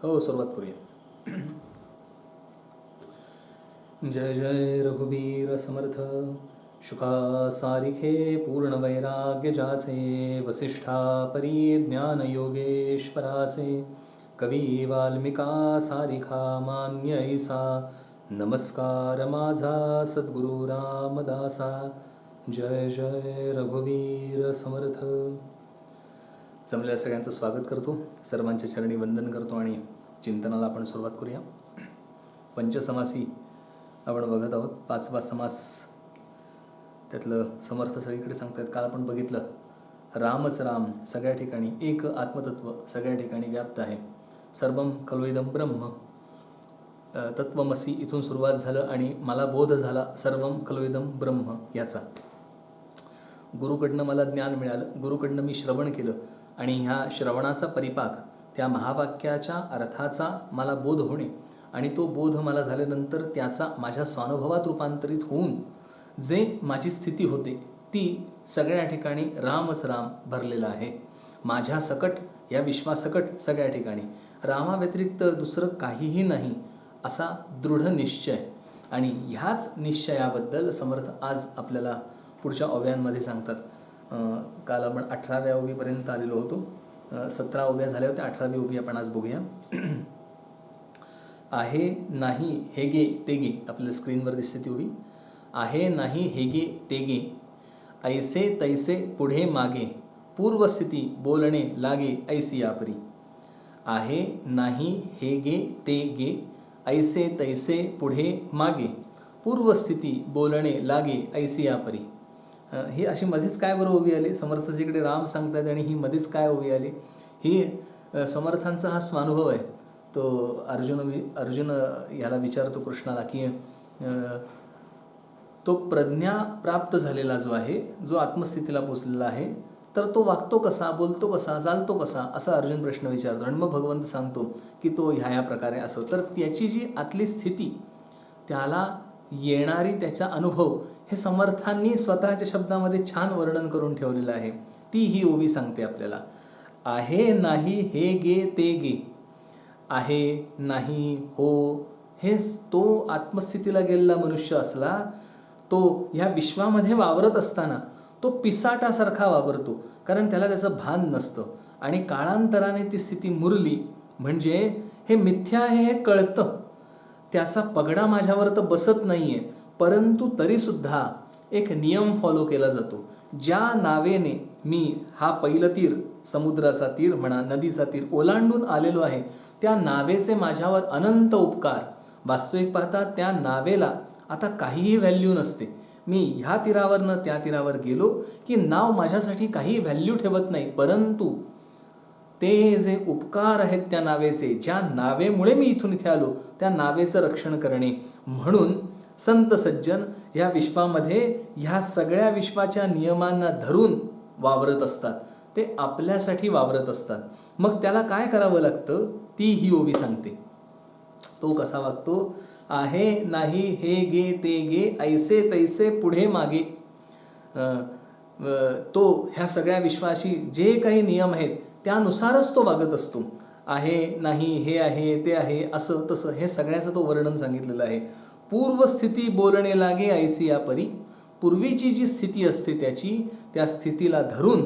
हो, सुरुवात करूया. जय जय रघुवीर समर्थ. शुका सारिखे पूर्ण वैराग्य जाचे, वसिष्ठा परी ज्ञान योगेश्वराचे, कवी वाल्मिका सारिखा मान्य ऐसा, नमस्कार माझा सद्गुरु रामदासा. जय जय रघुवीर समर्थ. जमलेल्या सगळ्यांचं स्वागत करतो, सर्वांच्या चरणी वंदन करतो आणि चिंतनाला आपण सुरुवात करूया. पंचसमासी आपण बघत आहोत. 5वा समास, त्यातलं समर्थ सगळीकडे सांगतात. काल आपण बघितलं रामच राम सगळ्या ठिकाणी, एक आत्मतत्व सगळ्या ठिकाणी व्याप्त आहे. सर्वम खल्वेदम ब्रह्म, तत्वमसी इथून सुरुवात झालं आणि मला बोध झाला सर्वम खल्वेदम ब्रह्म याचा. गुरुकडनं मला ज्ञान मिळालं, गुरुकडनं मी श्रवण केलं आणि ह्या श्रवणाचा परिपाक त्या महावाक्याच्या अर्थाचा मला बोध होणे आणि तो बोध मला झाल्यानंतर त्याचा माझ्या स्वानुभवात रूपांतरित होऊन जे माझी स्थिती होते ती सगळ्या ठिकाणी रामच राम भरलेला आहे. माझ्या सकट, या विश्वासकट सगळ्या ठिकाणी रामाव्यतिरिक्त दुसरं काहीही नाही असा दृढ निश्चय. आणि ह्याच निश्चयाबद्दल समर्थ आज आपल्याला पुढच्या ओव्यांमध्ये सांगतात. काल आपण 18व्या ओवीपर्यंत आलेलो होतो. 17 ओव्या झाल्या होत्या, 18वी ओवी आपण आज बघूया. आहे नाही हे गे ते गे, आपल्याला स्क्रीनवर दिसते ती ओवी. आहे नाही हे गे ते गे, ऐसे तैसे पुढे मागे, पूर्वस्थिती बोलणे लागे ऐसी यापरी. आहे नाही हे गे ते गे, ऐसे तैसे पुढे मागे, पूर्वस्थिती बोलणे लागे ऐसी यापरी. ही अशी मध्येच काय बरं ओवी आली? समर्थाच्या इकडे राम सांगतात आणि ही मध्येच काय ओवी आली? ही समर्थांचा हा स्वानुभव आहे. तो अर्जुन ह्याला विचारतो कृष्णाला की तो प्रज्ञा प्राप्त झालेला जो आहे, जो आत्मस्थितीला पोचलेला आहे, तर तो वागतो कसा, बोलतो कसा, चालतो कसा, असा अर्जुन प्रश्न विचारतो. आणि मग भगवंत सांगतो की तो ह्या प्रकारे असं. तर त्याची जी आतली स्थिती, त्याला येणारी त्याचा अनुभव, हे समर्थांनी स्वतःच्या शब्दामध्ये छान वर्णन करून ठेवलेलं आहे. ती ही ओवी सांगते आपल्याला. आहे नाही हे गे ते गे, आहे नाही हो, हे तो आत्मस्थितीला गेलेला मनुष्य असला, तो ह्या विश्वामध्ये वावरत असताना तो पिसाटासारखा वावरतो, कारण त्याला त्याचं भान नसतं. आणि काळांतराने ती स्थिती मुरली म्हणजे हे मिथ्या आहे हे कळतं, त्याचा पगडा माझ्यावर तर बसत नाही आहे, परंतु तरीसुद्धा एक नियम फॉलो केला जातो. ज्या नावेने मी हा पहिलं तीर, समुद्राचा तीर म्हणा, नदीचा तीर ओलांडून आलेलो आहे, त्या नावेचे माझ्यावर अनंत उपकार. वास्तविक पाहता त्या नावेला आता काहीही व्हॅल्यू नसते. मी ह्या तीरावरनं त्या तीरावर गेलो की नाव माझ्यासाठी काही व्हॅल्यू ठेवत नाही, परंतु ते जे उपकार आहेत त्या नावेचे, ज्या नावेमुळे मी इथून इथे आलो, त्या नावेचं रक्षण करणे. म्हणून संत सज्जन ह्या विश्वामध्ये ह्या सगळ्या विश्वाच्या नियमांना धरून वावरत असतात, ते आपल्यासाठी वावरत असतात. मग त्याला काय करावं लागतं ती ही ओवी सांगते. तो कसा वागतो? आहे नाही हे गे ते गे, ऐसे तैसे पुढे मागे. तो ह्या सगळ्या विश्वाशी जे काही नियम आहेत त्यानुसारच तो वागत असतो. आहे नाही हे आहे ते आहे, असं तसं हे सगळ्याचं तो वर्णन सांगितलेलं आहे. पूर्वस्थिती बोलणे लागे ऐसी या परी. पूर्वीची जी स्थिती असते त्याची, त्या स्थितीला धरून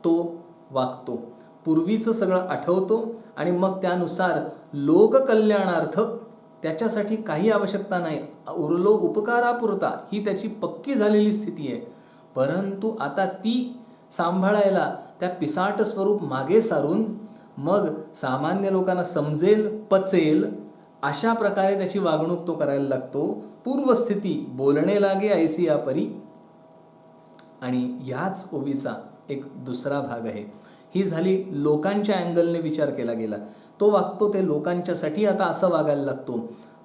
तो वागतो. पूर्वीचं सगळं आठवतो आणि मग त्यानुसार लोककल्याणार्थ त्याच्यासाठी काही आवश्यकता नाही, उरलो उपकारापुरता, ही त्याची पक्की झालेली स्थिती आहे. परंतु आता ती सांभाळायला त्या पिसाट स्वरूप मागे सारून मग सामान्य लोकांना समजेल, पचेल अशा प्रकारे त्याची वागणूक तो करायला लागतो. पूर्वस्थिती बोलणे लागे ऐसी या परी. आणि ह्याच ओवीचा एक दुसरा भाग आहे. ही झाली लोकांच्या अँगलने विचार केला गेला. तो वागतो ते लोकांच्यासाठी, आता असं वागायला लागतो.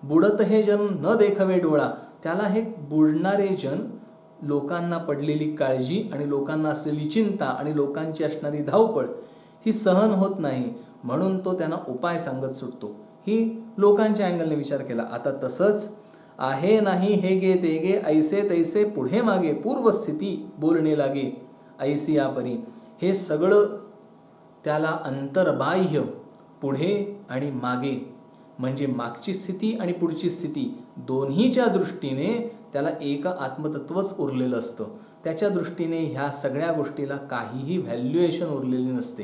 बुडत हे जन न देखवे डोळा. त्याला हे बुडणारे जन, लोकांना पडलेली काळजी आणि लोकांना असलेली चिंता आणि लोकांची असणारी धावपळ ही सहन होत नाही, म्हणून तो त्यांना उपाय सांगत सुटतो. ही लोकांच्या अँगलने विचार केला. आता तसंच आहे नाही हे गे ते गे, ऐसे तैसे पुढे मागे, पूर्वस्थिती बोलणे लागे ऐसी या परी. हे सगळं त्याला अंतर्बाह्य पुढे आणि मागे म्हणजे मागची स्थिती आणि पुढची स्थिती दोन्हीच्या दृष्टीने त्याला एक आत्मतत्वच उरलेलं असतं. त्याच्या दृष्टीने ह्या सगळ्या गोष्टीला काहीही व्हॅल्युएशन उरलेली नसते.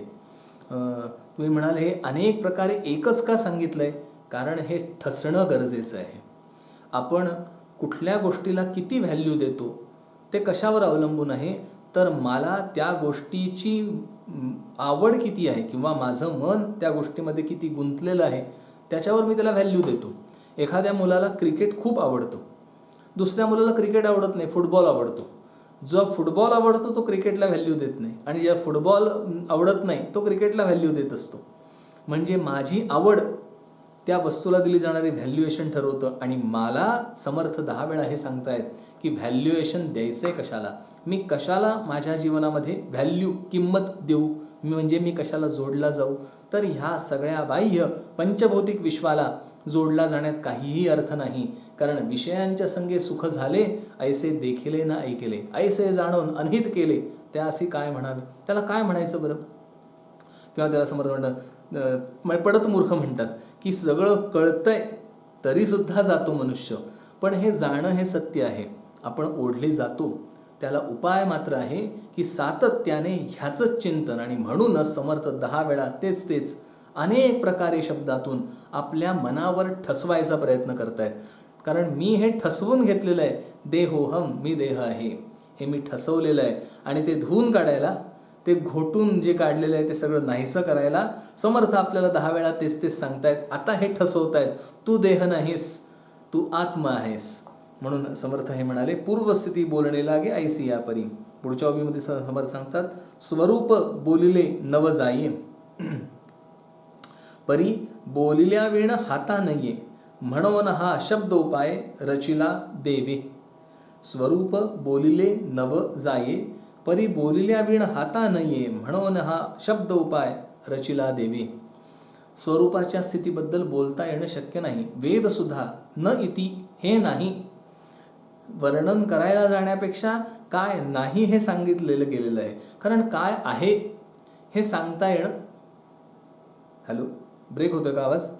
तुम्ही म्हणाल हे अनेक प्रकारे एकच का सांगितलं आहे? कारण हे ठसणं गरजेचं आहे. आपण कुठल्या गोष्टीला किती व्हॅल्यू देतो ते कशावर अवलंबून आहे? तर मला त्या गोष्टीची आवड किती आहे किंवा माझं मन त्या गोष्टीमध्ये किती गुंतलेलं आहे त्याच्यावर मी त्याला व्हॅल्यू देतो. एखाद्या मुलाला क्रिकेट खूप आवडतं, दुसऱ्या मुलाला क्रिकेट आवडत नाही, फुटबॉल आवडतो. जो फुटबॉल आवडतो तो क्रिकेटला व्हॅल्यू देत नाही आणि ज्या फुटबॉल आवडत नाही तो क्रिकेटला व्हॅल्यू देत असतो. म्हणजे माझी आवड त्या वस्तूला दिली जाणारी व्हॅल्युएशन ठरवतं. आणि मला समर्थ 10 वेळा हे सांगतायत की व्हॅल्युएशन द्यायचं आहे कशाला, मी कशाला माझ्या जीवनामध्ये व्हॅल्यू किंमत देऊ, म्हणजे मी कशाला जोडला जाऊ. तर ह्या सगळ्या बाह्य पंचभौतिक विश्वाला जोडला जाण्यात काहीही अर्थ नाही. कारण विषयांच्या संगे सुख झाले ऐसे देखिले ना ऐकेले, ऐसे जाणून अनहित केले त्या असे काय म्हणावे. त्याला काय म्हणायचं बरं? किंवा त्याला समर्थ म्हणतात, पडत मूर्ख म्हणतात की सगळं कळतंय तरीसुद्धा जातो मनुष्य. पण हे जाणं हे सत्य आहे, आपण ओढले जातो. त्याला उपाय मात्र आहे की सातत्याने ह्याचंच चिंतन. आणि म्हणूनच समर्थ 10 वेळा तेच अनेक प्रकारे शब्दातून आपल्या मनावर ठसवायचा प्रयत्न करतायत. कारण मी हे ठसवून घेतलेलं आहे, देहोहम, मी देह आहे, हे मी ठसवलेलं आहे. आणि ते धुवून काढायला, ते घोटून जे काढलेलं आहे ते सगळं नाहीसं करायला समर्थ आपल्याला 10 वेळा तेच सांगतायत. आता हे ठसवतायत, तू देह नाहीस, तू आत्मा आहेस. म्हणून समर्थ हे म्हणाले, पूर्वस्थिती बोलणे लागे ऐसी या परी. पुढच्या ओवीमध्ये समर्थ सांगतात, स्वरूप बोलिले नव जाये, परी बोलिल्या विण हाता नये, म्हणून हा शब्द उपाय रचिला देवे. स्वरूप बोलिले नव जाये, परी बोलिल्या विण हाता नये, म्हणून हा शब्द उपाय रचिला देवे. स्वरूपाच्या स्थितीबद्दल बोलता येणं शक्य नाही. वेदसुद्धा न इति, हे नाही, वर्णन करायला जाण्यापेक्षा काय नाही हे सांगितलेलं गेलेलं आहे. कारण काय आहे हे सांगता येणं. हॅलो, ब्रेक होतोय का आवाज?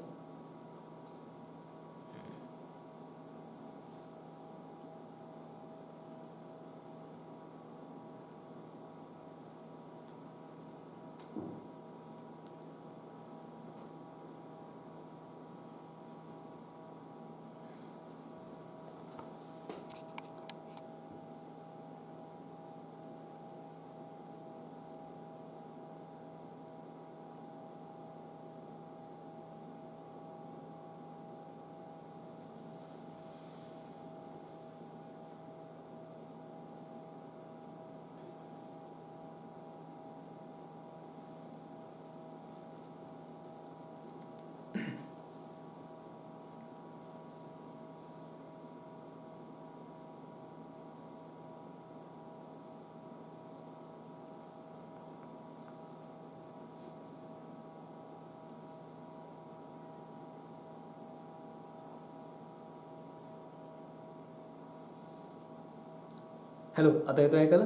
हॅलो, आता येतो ऐकायला?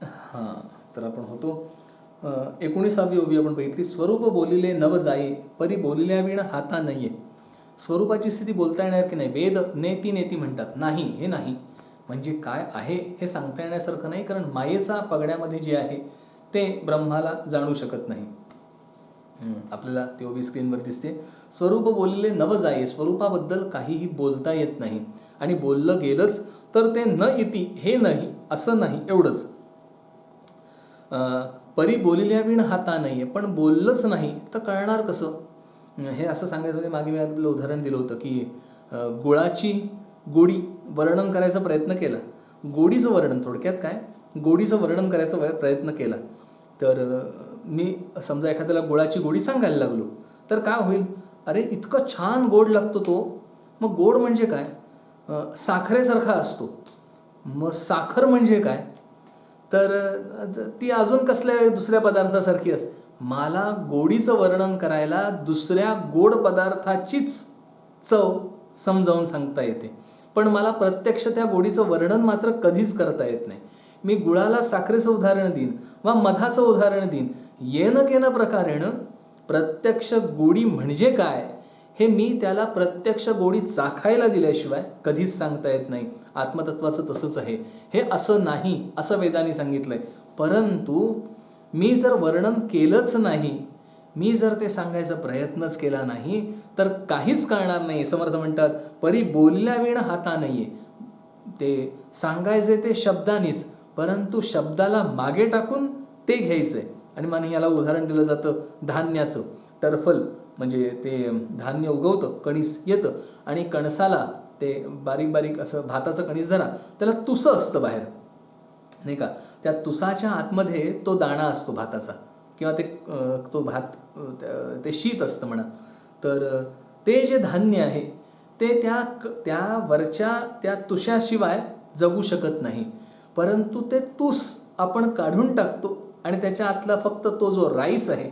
हां, तर आपण होतो 19वी ओवी आपण बघितली. स्वरूप बोलिले नव जाये, परी बोलिल्या विण हाता नये. स्वरूपाची स्थिती बोलता येणार की नाही? वेद नेती म्हणतात. नाही, हे नाही. म्हणजे काय आहे हे सांगता येण्यासारखं नाही. कारण मायेचा पगड्यामध्ये जे आहे ते ब्रह्माला जाणू शकत नाही. आपल्याला ते ओवी स्क्रीनवर दिसते. स्वरूप बोलले नव जाये, स्वरूपाबद्दल काहीही बोलता येत नाही. आणि बोललं गेलंच तर ते न इति, हे नाही, असं नाही, एवढंच. परी बोलिल्या विण हाता नाही, पण बोललंच नाही तर कळणार कसं? हे असं सांगायचं म्हणजे मागे मी आपलं उदाहरण दिलं होतं की गुळाची गोडी वर्णन करायचा प्रयत्न केला. गोडीचं वर्णन, थोडक्यात काय, गोडीचं वर्णन करायचा प्रयत्न केला. तर मी समजा एखाद्याला गुळाची गोडी सांगायला लागलो तर काय होईल? अरे इतकं छान गोड लागतो तो. मग गोड म्हणजे काय? साखरेसारखा असतो. मग साखर म्हणजे काय? तर ती अजून कसल्या दुसऱ्या पदार्थासारखी असते. मला गोडीचं वर्णन करायला दुसऱ्या गोड पदार्थाचीच चव समजावून सांगता येते, पण मला प्रत्यक्ष त्या गोडीचं वर्णन मात्र कधीच करता येत नाही. मी गुळाला साखरेचं उदाहरण देईन वा मधाचं उदाहरण देईन, येन केन प्रकारेण प्रत्यक्ष गोडी म्हणजे काय हे मी त्याला प्रत्यक्ष गोडी चाखायला दिल्याशिवाय कधीच सांगता येत नाही. आत्मतत्वाचं तसंच आहे. हे असं नाही असं वेदांनी सांगितलंय. परंतु मी जर वर्णन केलंच नाही, मी जर ते सांगायचा प्रयत्नच केला नाही तर काहीच कळणार नाही. समर्थ म्हणतात परी बोलल्या विण हाता नाहीये. ते सांगायचे ते शब्दानीच, परंतु शब्दाला मागे टाकून ते घ्यायचंय. आणि मग याला उदाहरण दिलं जातं धान्याचं. टरफल म्हणजे ते धान्य उगवतं, कणीस येतं आणि कणसाला ते बारीक बारीक असं भाताचं कणीस धरा, त्याला तुसं असतं बाहेर, नाही का. त्या तुसाच्या आतमध्ये तो दाणा असतो भाताचा, किंवा ते तो भात ते शीत असतं म्हणा. तर ते जे धान्य आहे ते त्या वरच्या त्या तुशाशिवाय जगू शकत नाही. परंतु ते तुस आपण काढून टाकतो आणि त्याच्या आतला फक्त तो जो राईस आहे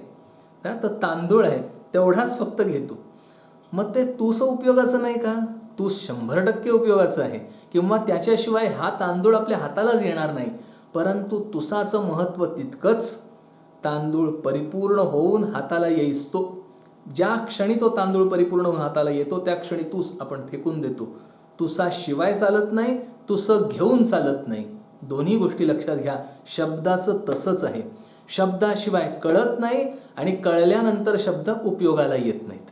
ना, तो तांदूळ आहे, तेवढाच फक्त घेतो. मग ते तुस उपयोगाचं नाही का? तूस 100% उपयोगाचं आहे. किंवा त्याच्याशिवाय हा तांदूळ आपल्या हातालाच येणार नाही. परंतु तुसाचं महत्त्व तितकंच. तांदूळ परिपूर्ण होऊन हाताला येईस्तो. ज्या क्षणी तो तांदूळ परिपूर्ण होऊन हाताला येतो त्या क्षणी तूस आपण फेकून देतो. तुसाशिवाय चालत नाही, तुसं घेऊन चालत नाही. दोन्ही गोष्टी लक्षात घ्या. शब्दाचं तसंच आहे. शब्दाशिवाय कळत नाही आणि कळल्यानंतर शब्द उपयोगाला येत नाहीत.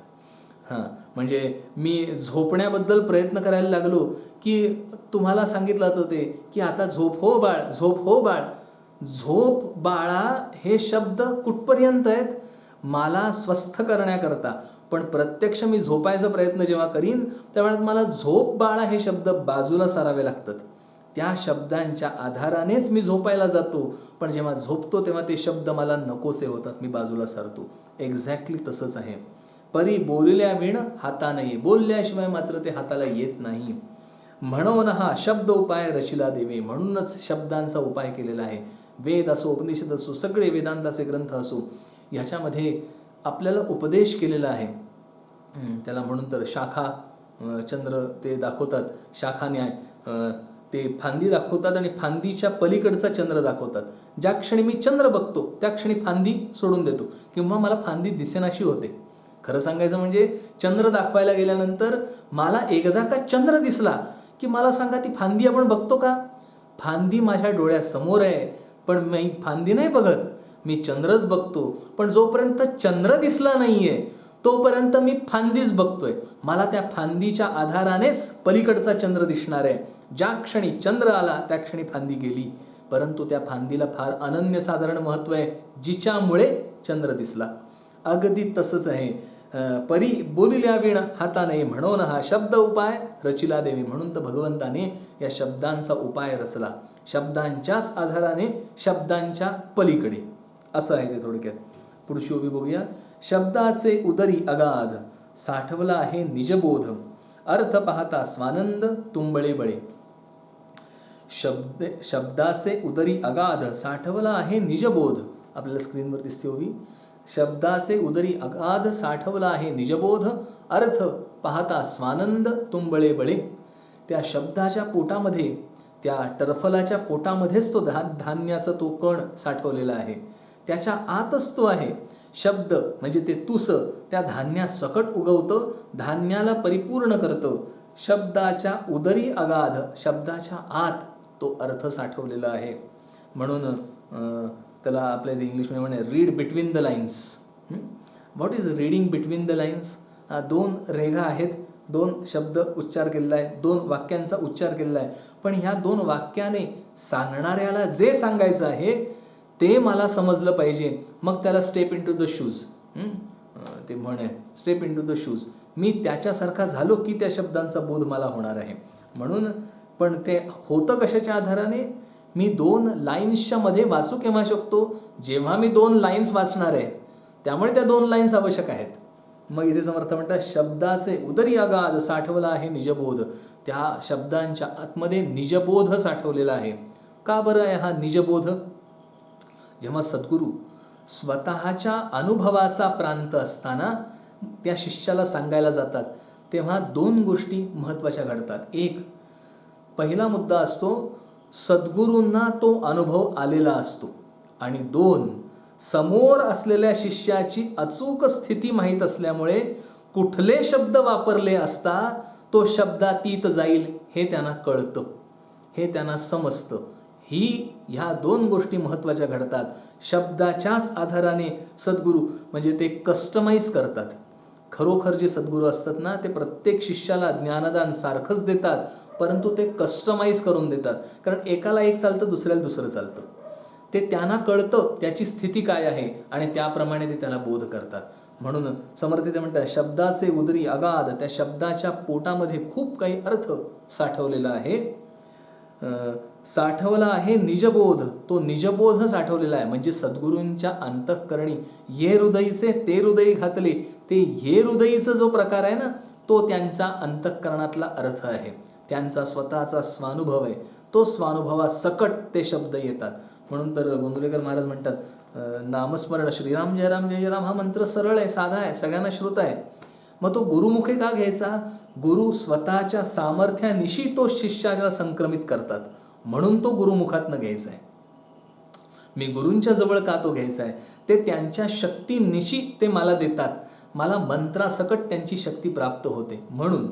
म्हणजे मी झोपण्याबद्दल प्रयत्न करायला लागलो की तुम्हाला सांगितलं होतं ते की आता झोप हो बाळ, झोप हो बाळ. झोप बाळा हे शब्द कुठपर्यंत आहेत? मला स्वस्थ करण्याकरता. पण प्रत्यक्ष मी झोपायचा प्रयत्न जेव्हा करीन तेव्हा मला झोप बाळा हे शब्द बाजूला सारावे लागतात. त्या शब्दांच्या आधारानेच मी झोपायला जातो. पण जेव्हा झोपतो तेव्हा ते शब्द मला नकोसे होतात, मी बाजूला सारतो. एक्झॅक्टली तसंच आहे. परी बोलल्या विण हाता नाही. बोलल्याशिवाय मात्र ते हाताला येत नाही. म्हणून हा शब्द उपाय रचिला देवे. म्हणूनच शब्दांचा उपाय केलेला आहे. वेद असो, उपनिषद असो, सगळे वेदांताचे ग्रंथ असो, ह्याच्यामध्ये आपल्याला उपदेश केलेला आहे. त्याला म्हणून तर शाखा चंद्र ते दाखवतात, शाखा न्याय ते फांदी दाखवतात आणि फांदीच्या पलीकडचा चंद्र दाखवतात. ज्या क्षणी मी चंद्र बघतो त्या क्षणी फांदी सोडून देतो किंवा मला फांदी दिसेनाशी होते. खरं सांगायचं म्हणजे चंद्र दाखवायला गेल्यानंतर मला एकदा का चंद्र दिसला की मला सांगा ती फांदी आपण बघतो का? फांदी माझ्या डोळ्यासमोर आहे पण मी फांदी नाही बघत, मी चंद्रच बघतो. पण जोपर्यंत चंद्र दिसला नाहीये तोपर्यंत मी फांदीच बघतोय. मला त्या फांदीच्या आधारानेच पलीकडचा चंद्र दिसणार आहे. ज्या क्षणी चंद्र आला त्या क्षणी फांदी गेली. परंतु त्या फांदीला फार अनन्यसाधारण महत्त्व आहे, जिच्यामुळे चंद्र दिसला. अगदी तसंच आहे. परी बोलिल्या विण हाता नाही. म्हणून हा शब्द उपाय रचिला देवी. म्हणून तर भगवंताने या शब्दांचा उपाय रचला. शब्दांच्याच आधाराने, शब्दांच्या पलीकडे, असं आहे ते थोडक्यात. पुढची ओवी बघूया. शब्दाचे उदरी अगाध साठवला आहे निजबोध. अर्थ पाहता स्वानंद तुंबळे बळे. शब्दाचे उदरी अगाध साठवला आहे निजबोध. आपल्याला स्क्रीनवर दिसते ओवी. शब्दाचे उदरी अगाध साठवला आहे निजबोध. अर्थ पाहता स्वानंद तुंबळे बळे. त्या शब्दाच्या पोटामध्ये, त्या टरफलाच्या पोटामध्येच तो धान्याचा तो कण साठवलेला आहे. त्याच्या आतच तो आहे. शब्द म्हणजे ते तुस त्या धान्यासकट उगवतं, धान्याला परिपूर्ण करतं. शब्दाच्या उदरी अगाध, शब्दाच्या आत तो अर्थ साठवलेला आहे. म्हणून त्याला आपल्या इंग्लिशमध्ये म्हणे read between the lines. What is reading between the lines? 2 रेघा आहेत, 2 शब्द उच्चार केलेला आहे, 2 वाक्यांचा उच्चार केलेला आहे. पण ह्या 2 वाक्याने सांगणाऱ्याला जे सांगायचं आहे ते मला समजलं पाहिजे. मग त्याला step into the shoes, ते म्हण आहे, step into the shoes. मी त्याच्यासारखा झालो की त्या शब्दांचा बोध मला होणार आहे. म्हणून पण ते होतं कशाच्या आधाराने? मी 2 लाईन्सच्या मध्ये वाचू केव्हा शकतो? जेव्हा मी 2 लाईन्स वाचणार आहे. त्यामुळे त्या 2 लाईन्स आवश्यक आहेत. मग इथे समर्थ म्हणतात शब्दाचे उदरी अगाध साठवला आहे निजबोध. त्या शब्दांच्या आतमध्ये निजबोध साठवलेला आहे. का बरं आहे हा निजबोध? जेव्हा सद्गुरू स्वतःच्या अनुभवाचा प्रांत असताना त्या शिष्याला सांगायला जातात तेव्हा 2 गोष्टी महत्त्वाच्या घडतात. एक, पहिला मुद्दा असतो सद्गुरूंना तो अनुभव आलेला असतो. आणि 2, समोर असलेल्या शिष्याची अचूक स्थिती माहीत असल्यामुळे कुठले शब्द वापरले असता तो शब्दातीत जाईल हे त्यांना कळतं, हे त्यांना समजतं. ह्या दोन गोष्टी महत्त्वाच्या घडतात. शब्दाच्याच आधाराने सद्गुरू म्हणजे ते कस्टमाइज करतात. खरोखर जे सद्गुरू असतात ना, ते प्रत्येक शिष्याला ज्ञानदान सारखंच देतात, परंतु ते कस्टमाइज करून देतात. कारण एकाला एक चालतं, दुसऱ्याला दुसरं चालतं. ते त्यांना कळतं त्याची स्थिती काय आहे आणि त्याप्रमाणे ते त्याला बोध करतात. म्हणून समर्थ ते म्हणतात, शब्दाचे उदरी अगाध, त्या शब्दाच्या पोटामध्ये खूप काही अर्थ साठवलेला आहे. साठवला आहे निजबोध, तो निजबोध साठवलेला आहे. म्हणजे सद्गुरूंच्या अंतःकरणी ये हृदयीचे ते हृदयी घातले, ते ये हृदयीचा जो प्रकार आहे ना, तो त्यांचा अंतःकरणातला अर्थ आहे, त्यांचा स्वतःचा स्वानुभव आहे. तो स्वानुभवासकट ते शब्द येतात. म्हणून तर गोंदवलेकर महाराज म्हणतात, नामस्मरण श्रीराम जय राम जय जय राम हा मंत्र सरळ आहे, साधा आहे, सगळ्यांना श्रुत आहे. मग तो गुरुमुखे का घ्यायचा? गुरु स्वतःच्या सामर्थ्यानिशी तो शिष्याला संक्रमित करतात, म्हणून तो गुरुमुखातनं घ्यायचा आहे. मी गुरूंच्या जवळ का तो घ्यायचा आहे? ते त्यांच्या शक्तीनिशी ते मला देतात, मला मंत्रासकट त्यांची शक्ती प्राप्त होते. म्हणून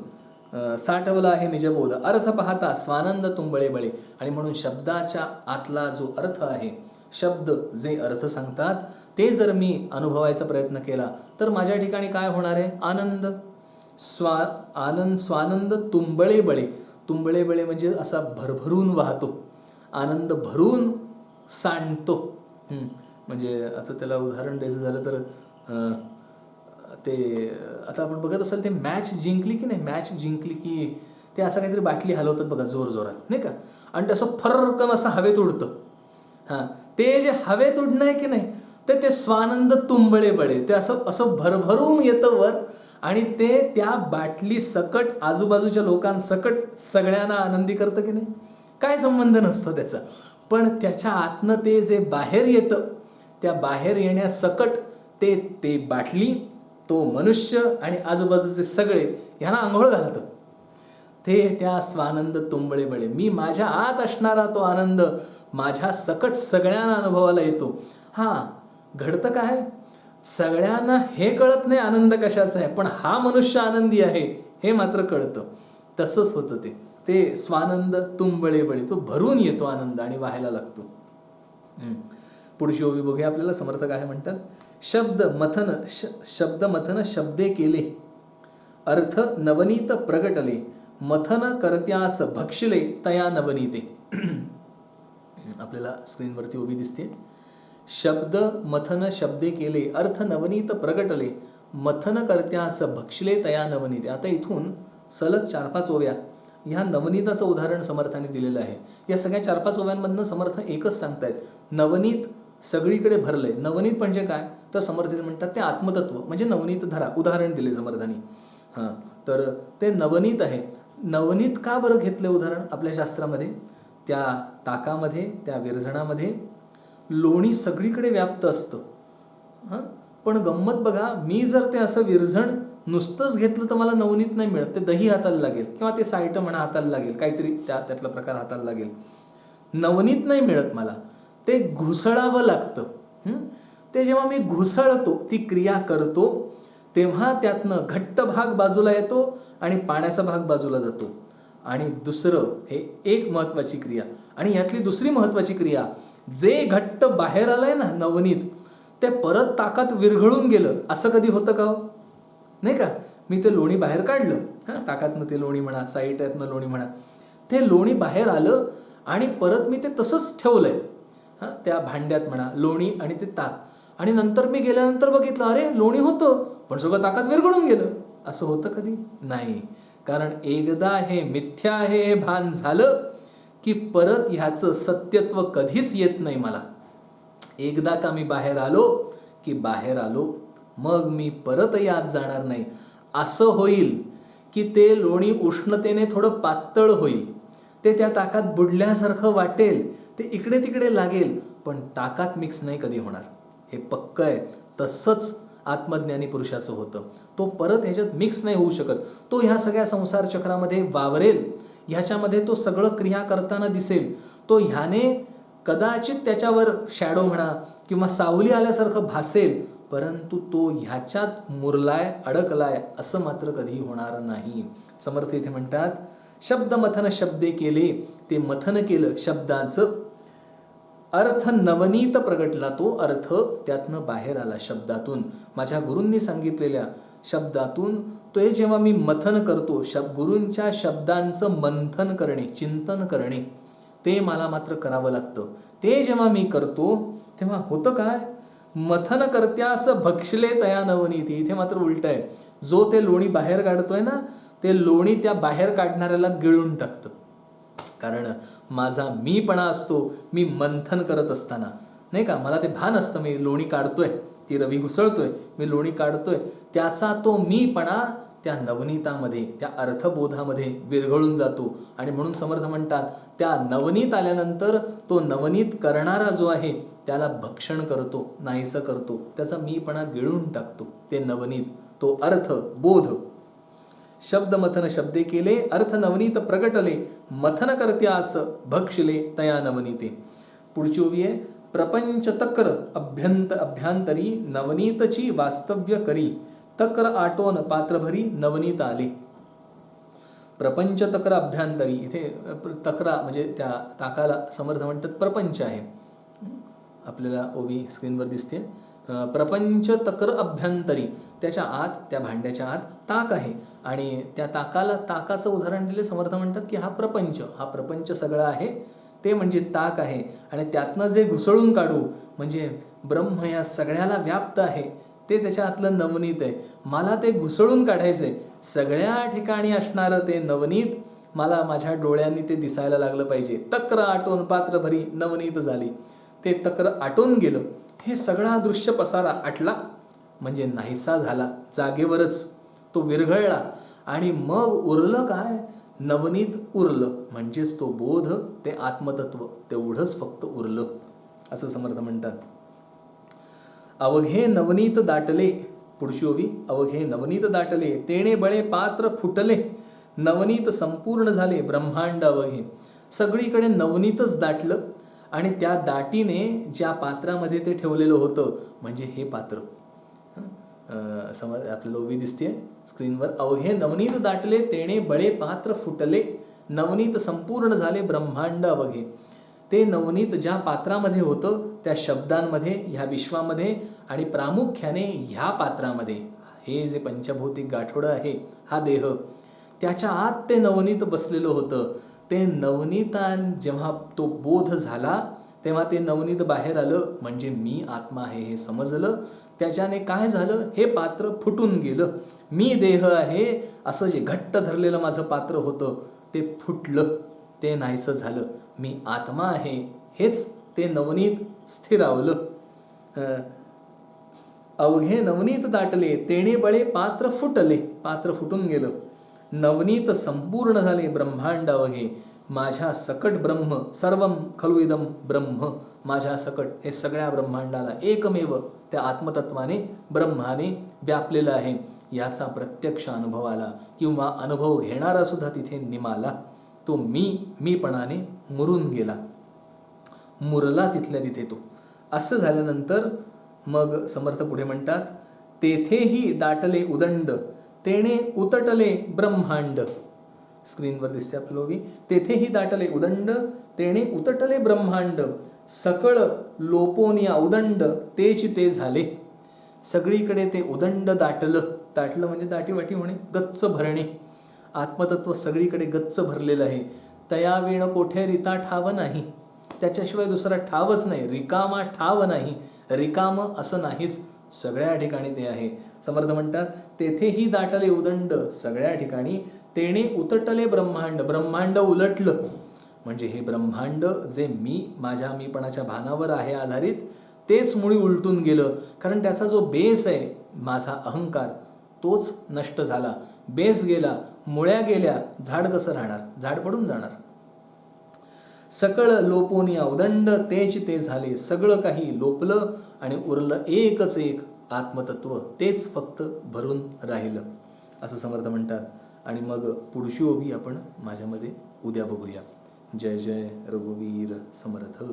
साठवला आहे निजबोध, अर्थ पाहता स्वानंद तुंबळे बळे. आणि म्हणून शब्दाच्या आतला जो अर्थ आहे, शब्द जे अर्थ सांगतात, ते जर मी अनुभवायचा प्रयत्न केला तर माझ्या ठिकाणी काय होणार आहे? आनंद. स्वानंद तुंबळे बळे. तुंबळे बळे म्हणजे असा भरभरून वाहतो, आनंद भरून सांडतो. म्हणजे आता त्याला उदाहरण द्यायचं झालं तर ते आता आपण बघत असाल, ते मॅच जिंकली की नाही, मॅच जिंकली की ते असं काहीतरी बाटली हलवतात बघा जोर जोरात, नाही का, आणि तसं फरकन असं हवेत उडतं. ते जे हवेत उडणं आहे की नाही, ते स्वानंद तुंबळे बळे, ते असं भरभरून येतं वर, आणि ते त्या बाटली सकट आजूबाजूच्या लोकांसकट सगळ्यांना आनंदी करतं की नाही. काय संबंध नसतं त्याचा, पण त्याच्या आतनं ते जे बाहेर येतं, त्या बाहेर येण्यासकट ते बाटली, तो मनुष्य आणि आजूबाजूचे सगळे ह्यांना आंघोळ घालतं. ते त्या स्वानंद तुंबळे बळे, मी माझ्या आत असणारा तो आनंद माझ्या सकट सगळ्यांना अनुभवाला येतो. घडतं काय, सगळ्यांना हे कळत नाही आनंद कशाचा आहे, पण हा मनुष्य आनंदी आहे हे मात्र कळतं. तसंच होतं ते स्वानंद तुंबळे बळे, तो भरून येतो आनंद आणि व्हायला लागतो. पुढची ओवी बघूया आपल्याला. समर्थ काय म्हणतात? शब्द मथन शब्दे केले, अर्थ नवनीत प्रगटले, मथन करत्यास भक्षले तया नवनीते. आपल्याला स्क्रीनवरती ओवी दिसते. शब्द मथन शब्दे केले, अर्थ नवनीत प्रगटले, मथन करत्यास भक्षले तया नवनीते. आता इथून सलग 4-5 ओव्या ह्या नवनीताचं उदाहरण समर्थाने दिलेलं आहे. या सगळ्या 4-5 ओव्यांमधनं समर्थ एकच सांगतायत, नवनीत सगळीकडे भरलंय. नवनीत म्हणजे काय तर समर्थ म्हणतात ते आत्मतत्व, म्हणजे नवनीत धरा. उदाहरण दिले समर्थाने. तर ते नवनीत आहे. नवनीत का बरं घेतलं उदाहरण आपल्या शास्त्रामध्ये? त्या ताकामध्ये, त्या विरझणामध्ये लोणी सगळीकडे व्याप्त असतं. पण गंमत बघा, मी जर ते असं विरझण नुसतंच घेतलं तर मला नवनीत नाही मिळत. ते दही हाताला लागेल किंवा ते सायटं म्हणा हाताला लागेल, काहीतरी त्यातला प्रकार हाताला लागेल. नवनीत नाही मिळत मला, ते घुसळावं लागतं. ते जेव्हा मी घुसळतो, ती क्रिया करतो, तेव्हा त्यातनं घट्ट भाग बाजूला येतो आणि पाण्याचा भाग बाजूला जातो. आणि दुसरं, हे एक महत्त्वाची क्रिया. आणि यातली दुसरी महत्त्वाची क्रिया, जे घट्ट बाहेर आलंय ना नवनीत, ते परत ताकात विरघळून गेलं. असं कधी होतं का हो? नाही का? मी ते लोणी बाहेर काढलं, ताकातनं ते लोणी म्हणा, साईटातनं लोणी म्हणा, ते लोणी बाहेर आलं आणि परत मी ते तसंच ठेवलंय त्या भांड्यात म्हणा, लोणी आणि ते ताक. आणि नंतर मी गेल्यानंतर बघितलं, अरे लोणी होतं पण सगळं ताकात विरघळून गेलं. असं होतं कधी? नाही. कारण एकदा हे मिथ्या आहे हे भान झालं की परत ह्याचं सत्यत्व कधीच येत नाही मला. एकदा का मी बाहेर आलो की बाहेर आलो, मग मी परत यात जाणार नाही. असं होईल की ते लोणी उष्णतेने थोडं पातळ होईल, ते त्या ताकात बुडल्यासारखं वाटेल, ते इकडे तिकडे लागेल, पण ताकात मिक्स नाही कधी होणार. हे पक्क आहे. तसंच आत्मज्ञानी पुरुषाचं होतं. तो परत ह्याच्यात मिक्स नाही होऊ शकत. तो ह्या सगळ्या संसार चक्रामध्ये वावरेल, ह्याच्यामध्ये तो सगळं क्रिया करताना दिसेल. तो ह्याने कदाचित त्याच्यावर शॅडो म्हणा किंवा सावली आल्यासारखं भासेल, परंतु तो ह्याच्यात मुरलाय, अडकलाय असं मात्र कधी होणार नाही. समर्थ इथे म्हणतात, शब्दमथन शब्दे केले, ते मथन केलं शब्दाचं, अर्थ नवनीत प्रगटला, तो अर्थ त्यातनं बाहेर आला शब्दातून, माझ्या गुरूंनी सांगितलेल्या शब्दातून. तो जेव्हा मी मथन करतो, गुरूंच्या शब्दांचं मंथन करणे, चिंतन करणे, ते मला मात्र करावं लागतं. ते जेव्हा मी करतो तेव्हा होतं काय, मथन करत्यास भक्षले तया नवनीती. इथे मात्र उलट आहे, जो ते लोणी बाहेर काढतोय ना, ते लोणी त्या बाहेर काढणाऱ्याला गिळून टाकतं. कारण माझा मीपणा असतो, मी मंथन करत असताना, नाही का, मला ते भान असतं मी लोणी काढतोय, ती रवी घुसळतोय, मी लोणी काढतोय, त्याचा तो मीपणा त्या नवनीतामध्ये, त्या अर्थबोधामध्ये विरघळून जातो. आणि म्हणून समर्थ म्हणतात, त्या नवनीत आल्यानंतर तो नवनीत करणारा जो आहे त्याला भक्षण करतो, नाहीसं करतो, त्याचा मीपणा गिळून टाकतो. ते नवनीत, तो अर्थ बोध. शब्द मथन शब्दे केले, अर्थ नवनीत प्रगटले, मथन करत्यास भक्षले तया नवनीते. पुढची ओवी आहे, प्रपंच तक्र अभ्यंतरी नवनीतची वास्तव्य करी, तक्र आटोन पात्रभरी नवनीत आले. प्रपंच तक्र अभ्यंतरी, इथे तक्रा म्हणजे त्या ताकाला समर्थ म्हणतात प्रपंच आहे. आपल्याला ओवी स्क्रीनवर दिसते. प्रपंच तक्र अभ्यंतरी, त्याच्या आत, त्या भांड्याच्या आत ताक आहे आणि त्या ताकाचं उदाहरण दिले. समर्थ म्हणतात की हा प्रपंच सगळा आहे, ते म्हणजे ताक आहे. आणि त्यातनं जे घुसळून काढू म्हणजे ब्रह्म या सगळ्याला व्याप्त आहे, ते त्याच्या आतलं नवनीत आहे. मला ते घुसळून काढायचंय. सगळ्या ठिकाणी असणारं ते नवनीत मला माझ्या डोळ्यांनी ते दिसायला लागलं पाहिजे. तक्र आटोन पात्र भरी नवनीत झाली. ते तक्र आटून गेलं, हे सगळा दृश्य पसारा आटला म्हणजे नाहीसा झाला, जागेवरच तो विरघळला. आणि मग उरलं काय, नवनीत उरलं, म्हणजेच तो बोध, ते आत्मतत्व, तेवढंच फक्त उरलं, असं समर्थ म्हणतात. अवघे नवनीत दाटले, पुढची ओवी, अवघे नवनीत दाटले, तेणे बळे पात्र फुटले, नवनीत संपूर्ण झाले ब्रह्मांड अवघे. सगळीकडे नवनीतच दाटलं आणि त्या दाटीने ज्या पात्रामध्ये ते ठेवलेलं होतं म्हणजे हे पात्र, समोर आपल्याला ओवी दिसते स्क्रीनवर, अवघे नवनीत दाटले, तेणे बळे पात्र फुटले, नवनीत संपूर्ण झाले ब्रह्मांड अवघे. ते नवनीत ज्या पात्रामध्ये होतं, त्या शब्दांमध्ये, ह्या विश्वामध्ये आणि प्रामुख्याने ह्या पात्रामध्ये, हे जे पंचभौतिक गाठोडं आहे, हा देह, त्याच्या आत ते नवनीत बसलेलं होतं. ते नवनीतान जेव्हा तो बोध झाला तेव्हा ते नवनीत बाहेर आलं, म्हणजे मी आत्मा आहे हे समजलं. त्याच्याने काय झालं, हे पात्र फुटून गेलं. मी देह आहे असं जे घट्ट धरलेलं माझं पात्र होतं ते फुटलं, ते नाहीसं झालं. मी आत्मा आहे हेच ते नवनीत स्थिरावलं. अवघे नवनीत दाटले, तेणे बळे पात्र फुटले, पात्र फुटून गेलं. नवनीत संपूर्ण झाले ब्रह्मांड अवघे, माझ्या सकट ब्रह्म, सर्वम खलु इदम ब्रह्म, माझ्या सकट हे सगळ्या ब्रह्मांडाला एकमेव त्या आत्मतत्वाने, ब्रह्माने व्यापलेलं आहे. याचा प्रत्यक्ष अनुभव आला किंवा अनुभव घेणारा सुद्धा तिथे निमाला. तो मीपणाने मुरून गेला, मुरला तिथल्या तिथे तो. असं झाल्यानंतर मग समर्थ पुढे म्हणतात, तेथेही दाटले उदंड, तेणे उतटले ब्रह्मांड. स्क्रीनवर दिसते आपल्याला ओवी, तेथेही दाटले उदंड, तेणे उतटले ब्रह्मांड, सकळ लोपोनिया उदंड, तेच ते झाले. सगळीकडे ते उदंड दाटलं म्हणजे दाटीवाटी होणे, गच्च भरणे. आत्मतत्व सगळीकडे गच्च भरलेलं आहे. तया वेण कोठे रिता ठाव नाही, त्याच्याशिवाय दुसरा ठावच नाही, रिकामा ठाव नाही, रिकाम असं नाहीच, सगळ्या ठिकाणी ते आहे. समर्थ म्हणतात, तेथेही दाटले उदंड, सगळ्या ठिकाणी, तेणे उतटले ब्रह्मांड, ब्रह्मांड उलटलं म्हणजे हे ब्रह्मांड जे माझ्या मीपणाच्या भानावर आहे आधारित, तेच मुळी उलटून गेलं. कारण त्याचा जो बेस आहे माझा अहंकार, तोच नष्ट झाला. बेस गेला, मुळ्या गेल्या, झाड कसं राहणार, झाड पडून जाणार. सकळ लोपोनिया उदंड, तेच ते झाले. सगळं काही लोपलं आणि उरलं एकच एक आत्मतत्व, तेच फक्त भरून राहिलं, असं समर्थ म्हणतात. आणि मग पुढची ओवी आपण माझ्यामध्ये उद्या बघूया. जय जय रघुवीर समर्थ.